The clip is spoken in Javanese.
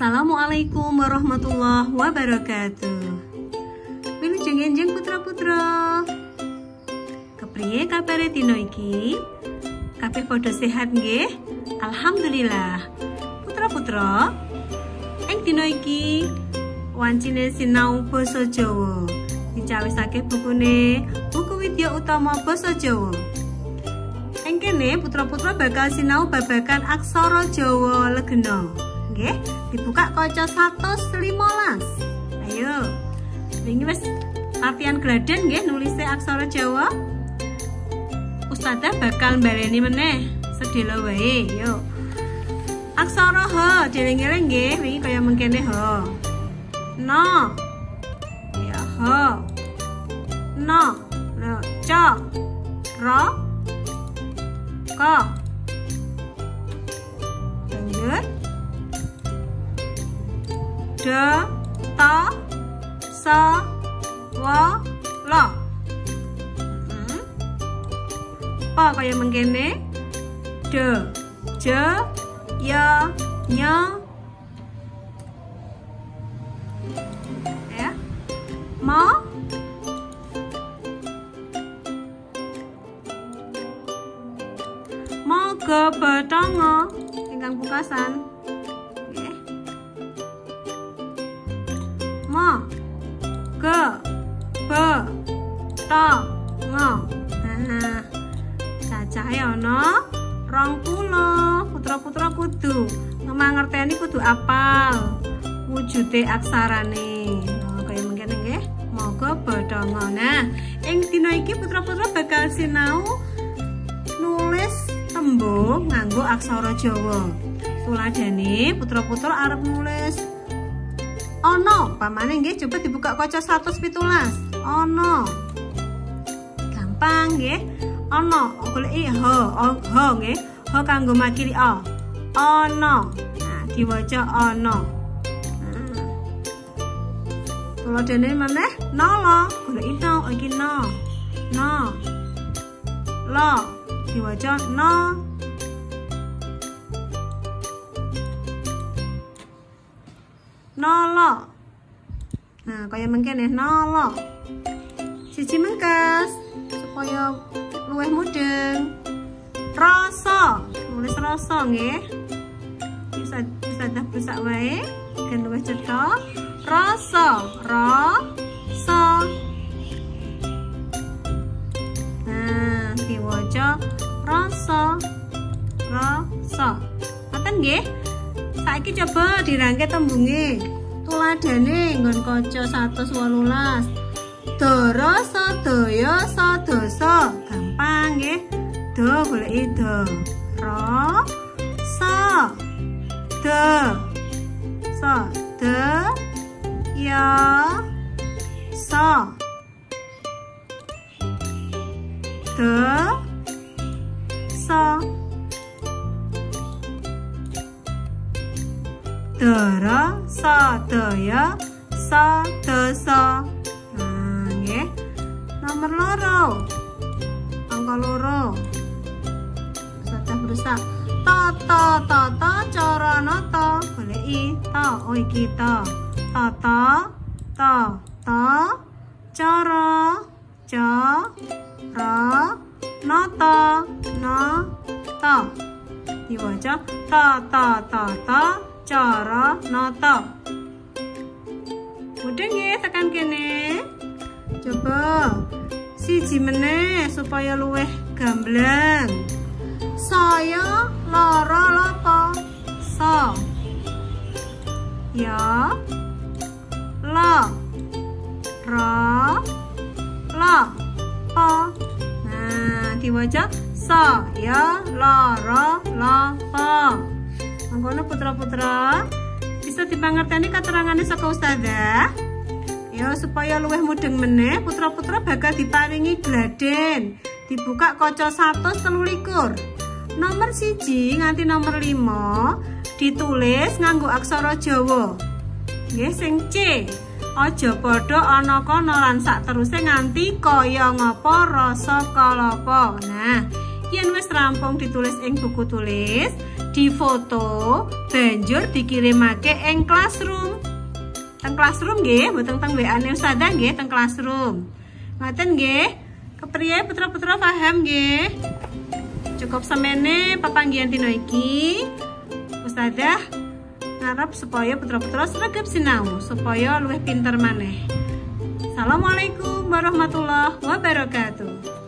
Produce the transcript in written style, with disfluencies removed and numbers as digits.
Assalamualaikum warahmatullahi wabarakatuh. Wilujeng-enjeng putra-putra. Kepriye kabare dina iki? Kabeh padha sehat nggih? Alhamdulillah. Putra-putra, ing dina iki wancine sinau basa Jawa. Dicawisake bukune Buku Widya Utama Basa Jawa. Ing kene putra-putra bakal sinau babagan aksara Jawa Legena. Nggih, dibuka kaca 115. Ayo. Wingi wis latihan gladen nggih nulisnya aksara Jawa. Ustadzah bakal mbaleni meneh sedhela wae. Yo. Aksara H dieling-eling nggih, wingi kaya mengkene H. No. Ya H. No. No. Ca. Ra. Ka. Lanjut. Da, ta, sa, wa, la. Pa kaya mengkene. De, je, ya, nya. Ya. Ma. Moga bathanga ingkang pungkasan. Ma, ge, be, ta, nga. Nah, cacahe ana 20. Putra-putra kudu ngerteni, kudu apal wujude aksarane. Nah, kaya mengkene nggih, moga bathanga. Nah, ing dina iki putra-putra bakal sinau nulis tembung nganggo aksara Jawa. Tuladhane putra-putra arep nulis ono, pamane nggih coba dibuka kaca 117. Ono. Gampang nggih. Ono, goleki h nggih. H kanggo makili a. Ono. Nah, diwaca ono. Tuladhane maneh nolo, goleki no, iki no. No. Lo, diwaca no. Nolo. Nah, kaya mengkene nolo. Siji mengkes supaya luwih mudeng. Rasa, nulis rasa nggih. Bisa dah besak wae, gen luwih cetha. Rasa, ra, sa. Nah, diwaca rasa. Rasa. Ngoten nggih? Saiki coba dirangke tembunge. Tuladhane nggon kaca 118. Dara sadaya sadasa. Gampang nggih. Do goleki do. Ra sa. De. Sa. De. Ya. Sa. De. Sa. Dara sadaya sadasa. Nah, nggih. Nomor loro. Angka loro. Sadah berusak. Tata tata cara nata. Goleki ta. Oh iki ta. Tata ta ta cara nata nata. Diwaca tata tata cara nata. Udah nggih tekan kene. Coba siji meneh supaya luwih gamblang. Saya lara lapa. Sa. Ya. La. Ra. La. Pa. Nah, diwaca saya lara lapa. Mangkono putra-putra bisa dipangerteni katerangane saka ustadzah. Ya supaya luwih mudeng meneh putra-putra bakal diparingi gladen. Dibuka kaca 123. Nomor 1 nganti nomor 5 ditulis nganggo aksara Jawa. Nggih sing C. Aja padha ana kana lan sak teruse nganti kaya ngapa rasa kalapa. Nah, yen wis rampung ditulis ing buku tulis, difoto banjur dikirimake ing classroom. Teng classroom nggih, mboten teng WA-ne Ustazah nggih, teng classroom. Ngoten nggih. Kepriye putra-putra paham nggih? Cukup semene papanggihan dina iki. Ustazah ngarep supaya putra-putra sregep sinau, supaya luwih pinter maneh. Assalamualaikum warahmatullahi wabarakatuh.